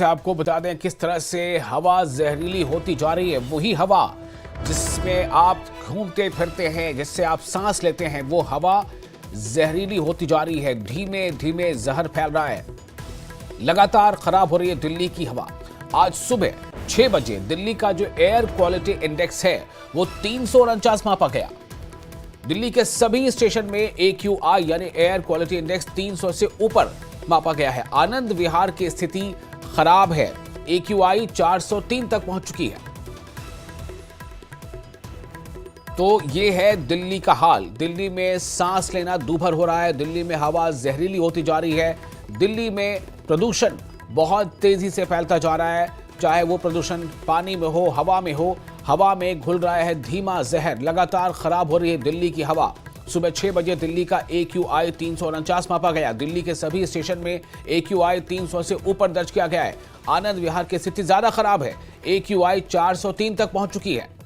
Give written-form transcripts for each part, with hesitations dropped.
आपको बता दें किस तरह से हवा जहरीली होती जा रही है। वही हवा जिसमें आप घूमते फिरते हैं, जिससे आप सांस लेते हैं, वो हवा जहरीली होती जा रही है। धीमे धीमे जहर फैल रहा है। लगातार खराब हो रही है दिल्ली की हवा। आज सुबह 6 बजे दिल्ली का जो एयर क्वालिटी इंडेक्स है वो 349 मापा गया। दिल्ली के सभी स्टेशन में AQI यानी एयर क्वालिटी इंडेक्स 300 से ऊपर मापा गया है। आनंद विहार की स्थिति खराब है। AQI 403 तक पहुंच चुकी है। तो ये है दिल्ली का हाल। दिल्ली में सांस लेना दूभर हो रहा है। दिल्ली में हवा जहरीली होती जा रही है। दिल्ली में प्रदूषण बहुत तेजी से फैलता जा रहा है। चाहे वो प्रदूषण पानी में हो, हवा में हो, हवा में घुल रहा है धीमा जहर। लगातार खराब हो रही है दिल्ली की हवा। सुबह 6 बजे दिल्ली का AQI 349 मापा गया। दिल्ली के सभी स्टेशन में AQI 300 से ऊपर दर्ज किया गया है। आनंद विहार की स्थिति ज्यादा खराब है। AQI 403 तक पहुंच चुकी है।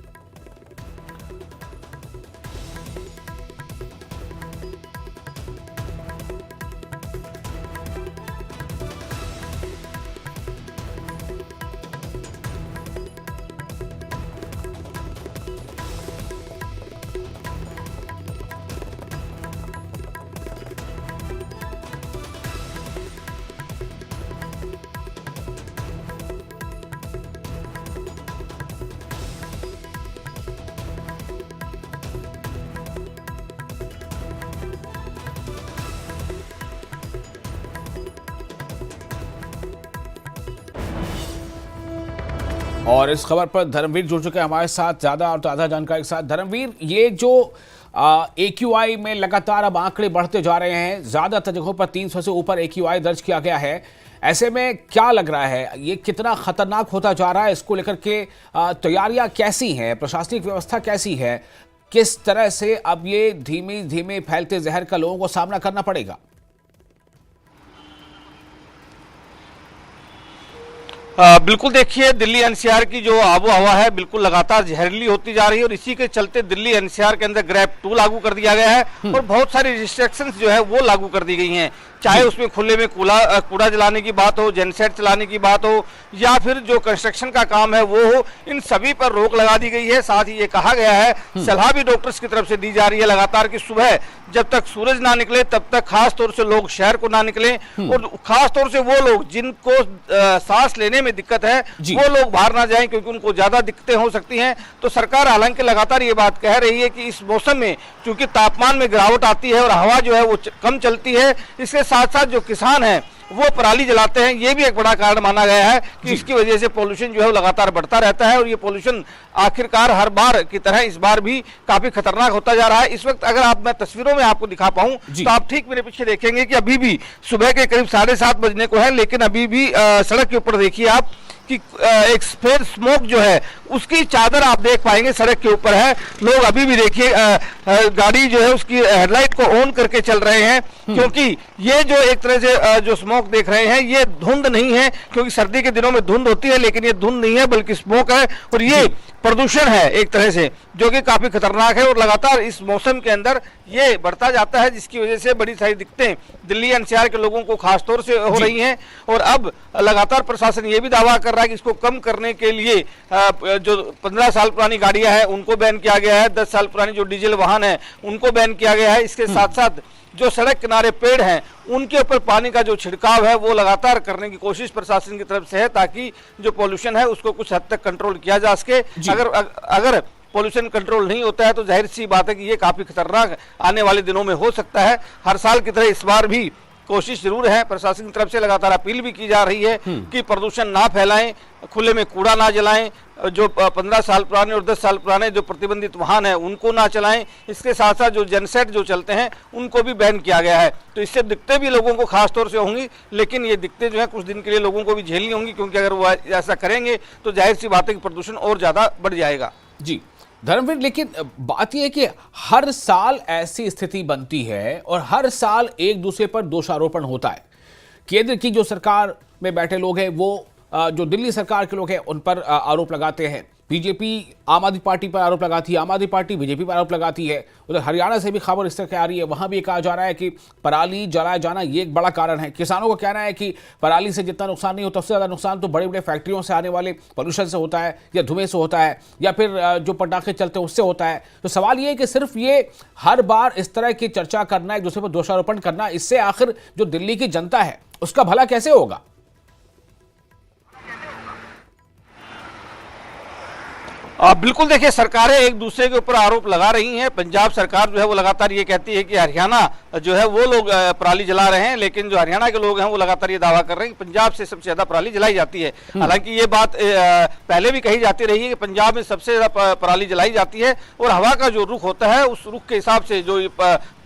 और इस खबर पर धर्मवीर जुड़ चुके हैं हमारे साथ ज्यादा और ताजा जानकारी के साथ। धर्मवीर, ये जो AQI में लगातार अब आंकड़े बढ़ते जा रहे हैं, ज्यादातर जगहों पर 300 से ऊपर AQI दर्ज किया गया है। ऐसे में क्या लग रहा है, ये कितना खतरनाक होता जा रहा है? इसको लेकर के तैयारियां कैसी हैं, प्रशासनिक व्यवस्था कैसी है? किस तरह से अब ये धीमे धीमे फैलते जहर का लोगों को सामना करना पड़ेगा? बिल्कुल, देखिए दिल्ली NCR की जो आबो हवा है बिल्कुल लगातार जहरीली होती जा रही है और इसी के चलते दिल्ली NCR के अंदर ग्रैब 2 लागू कर दिया गया है और बहुत सारी रिस्ट्रिक्शंस जो है वो लागू कर दी गई हैं। चाहे उसमें खुले में कूड़ा जलाने की बात हो, जेनसेट चलाने की बात हो या फिर जो कंस्ट्रक्शन का काम है वो हो, इन सभी पर रोक लगा दी गई है। साथ ही ये कहा गया है, सलाह भी डॉक्टर्स की तरफ से दी जा रही है लगातार कि सुबह जब तक सूरज ना निकले तब तक खास तौर से लोग शहर को ना निकलें और खास तौर से वो लोग जिनको सांस लेने में दिक्कत है वो लोग बाहर ना जाएं क्योंकि उनको ज्यादा दिक्कतें हो सकती हैं। तो सरकार हालांकि लगातार ये बात कह रही है कि इस मौसम में क्योंकि तापमान में गिरावट आती है और हवा जो है वो कम चलती है, इसके साथ साथ जो किसान हैं वो पराली जलाते हैं, ये भी एक बड़ा कारण माना गया है कि इसकी वजह से पोल्यूशन जो है वो लगातार बढ़ता रहता है और ये पोल्यूशन आखिरकार हर बार की तरह इस बार भी काफी खतरनाक होता जा रहा है। इस वक्त अगर मैं तस्वीरों में आपको दिखा पाऊं तो आप ठीक मेरे पीछे देखेंगे कि अभी भी सुबह के करीब 7:30 बजने को है, लेकिन अभी भी सड़क के ऊपर देखिए आप कि एक सफेद स्मोक जो है उसकी चादर आप देख पाएंगे सड़क के ऊपर है। लोग अभी भी देखिए गाड़ी जो है उसकी हेडलाइट को ऑन करके चल रहे हैं क्योंकि ये जो एक तरह से जो स्मोक देख रहे हैं ये धुंध नहीं है, क्योंकि सर्दी के दिनों में धुंध होती है लेकिन ये धुंध नहीं है बल्कि स्मोक है और ये प्रदूषण है एक तरह से जो कि काफी खतरनाक है और लगातार इस मौसम के अंदर ये बढ़ता जाता है जिसकी वजह से बड़ी सारी दिक्कतें दिल्ली NCR के लोगों को खास तौर से हो रही हैं। और अब लगातार प्रशासन ये भी दावा कर रहा है कि इसको कम करने के लिए जो 15 साल पुरानी गाड़ियां हैं उनको बैन किया गया है, 10 साल पुरानी जो डीजल वाहन है उनको बैन किया गया है। इसके साथ साथ जो सड़क किनारे पेड़ हैं उनके ऊपर पानी का जो छिड़काव है वो लगातार करने की कोशिश प्रशासन की तरफ से है ताकि जो पोल्यूशन है उसको कुछ हद तक कंट्रोल किया जा सके। अगर पोल्यूशन कंट्रोल नहीं होता है तो जाहिर सी बात है कि ये काफी खतरनाक आने वाले दिनों में हो सकता है। हर साल की तरह इस बार भी कोशिश जरूर है, प्रशासन की तरफ से लगातार अपील भी की जा रही है कि प्रदूषण ना फैलाएं, खुले में कूड़ा ना जलाएं, जो 15 साल पुराने और 10 साल पुराने जो प्रतिबंधित वाहन है उनको ना चलाएं। इसके साथ साथ जो जनसेट जो चलते हैं उनको भी बैन किया गया है। तो इससे दिक्कतें भी लोगों को खास तौर से होंगी, लेकिन ये दिक्कतें जो है कुछ दिन के लिए लोगों को भी झेलनी होंगी क्योंकि अगर वो ऐसा करेंगे तो जाहिर सी बात है कि प्रदूषण और ज्यादा बढ़ जाएगा। जी धर्मवीर, लेकिन बात यह है कि हर साल ऐसी स्थिति बनती है और हर साल एक दूसरे पर दोषारोपण होता है। केंद्र की जो सरकार में बैठे लोग हैं वो जो दिल्ली सरकार के लोग हैं उन पर आरोप लगाते हैं, बीजेपी आम आदमी पार्टी पर आरोप लगाती है, आम आदमी पार्टी बीजेपी पर आरोप लगाती है। उधर हरियाणा से भी खबर इस तरह की आ रही है, वहां भी कहा जा रहा है कि पराली जलाया जाना ये एक बड़ा कारण है। किसानों का कहना है कि पराली से जितना नुकसान नहीं होता, उससे ज्यादा नुकसान तो बड़े बड़े फैक्ट्रियों से आने वाले पोल्यूशन से होता है, या धुएं से होता है, या फिर जो पटाखे चलते हैं उससे होता है। तो सवाल ये है कि सिर्फ ये हर बार इस तरह की चर्चा करना, एक दूसरे पर दोषारोपण करना, इससे आखिर जो दिल्ली की जनता है उसका भला कैसे होगा? बिल्कुल देखिए, सरकारें एक दूसरे के ऊपर आरोप लगा रही हैं। पंजाब सरकार जो है वो लगातार ये कहती है कि हरियाणा जो है वो लोग पराली जला रहे हैं, लेकिन जो हरियाणा के लोग हैं वो लगातार ये दावा कर रहे हैं कि पंजाब से सबसे ज्यादा पराली जलाई जाती है। हालांकि ये बात पहले भी कही जाती रही है कि पंजाब में सबसे ज्यादा पराली जलाई जाती है, और हवा का जो रुख होता है उस रुख के हिसाब से जो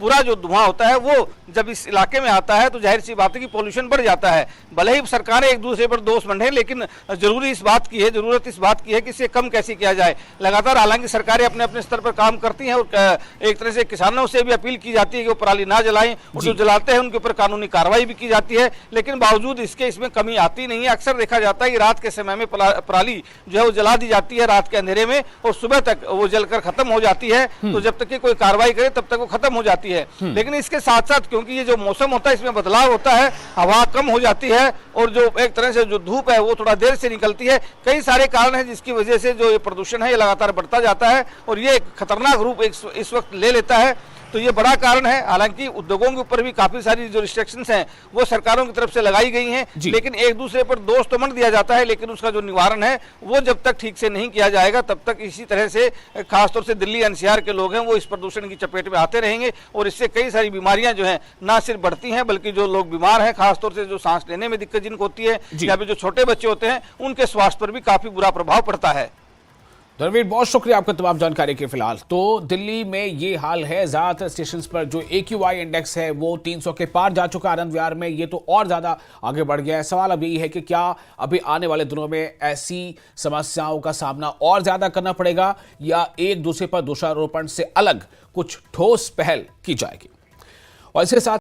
पूरा जो धुआं होता है वो जब इस इलाके में आता है तो जाहिर सी बात है कि पोल्यूशन बढ़ जाता है। भले ही सरकारें एक दूसरे पर दोष मंडे, लेकिन जरूरत इस बात की है कि इसे कम कैसे किया जाए। लगातार हालांकि सरकारें अपने अपने स्तर पर काम करती हैं, और एक तरह से किसानों से भी अपील की जाती है कि वो पराली ना जलाएं, और जो जलाते हैं उनके ऊपर कानूनी कार्रवाई भी की जाती है, लेकिन बावजूद इसके इसमें कमी आती नहीं है। अक्सर देखा जाता है कि रात के समय में पराली जो है वो जला दी जाती है रात के अंधेरे में, और सुबह तक वो जलकर खत्म हो जाती है। तो जब तक कि कोई कार्रवाई करे तब तक वो खत्म हो जाती है। लेकिन इसके साथ साथ क्योंकि ये जो मौसम होता है इसमें बदलाव होता है, हवा कम हो जाती है, और जो एक तरह से जो धूप है वो थोड़ा देर से निकलती है। कई सारे कारण हैं जिसकी वजह से जो ये प्रदूषण है ये लगातार बढ़ता जाता है, और ये एक खतरनाक रूप इस वक्त ले लेता है। तो ये बड़ा कारण है। हालांकि उद्योगों के ऊपर भी काफी सारी जो रिस्ट्रिक्शंस हैं वो सरकारों की तरफ से लगाई गई हैं, लेकिन एक दूसरे पर दोष तो मत दिया जाता है, लेकिन उसका जो निवारण है वो जब तक ठीक से नहीं किया जाएगा तब तक इसी तरह से खासतौर से दिल्ली एनसीआर के लोग हैं वो इस प्रदूषण की चपेट में आते रहेंगे, और इससे कई सारी बीमारियां जो है ना सिर्फ बढ़ती हैं बल्कि जो लोग बीमार हैं, खासतौर से जो सांस लेने में दिक्कत जिनको होती है, या फिर जो छोटे बच्चे होते हैं उनके स्वास्थ्य पर भी काफी बुरा प्रभाव पड़ता है। धर्मवीर, बहुत शुक्रिया आपका तमाम जानकारी के। फिलहाल तो दिल्ली में ये हाल है, ज्यादातर स्टेशन पर जो AQI इंडेक्स है वो 300 के पार जा चुका है। आनंद विहार में ये तो और ज्यादा आगे बढ़ गया है। सवाल अब यही है कि क्या अभी आने वाले दिनों में ऐसी समस्याओं का सामना और ज्यादा करना पड़ेगा, या एक दूसरे पर दोषारोपण से अलग कुछ ठोस पहल की जाएगी। और इसके साथ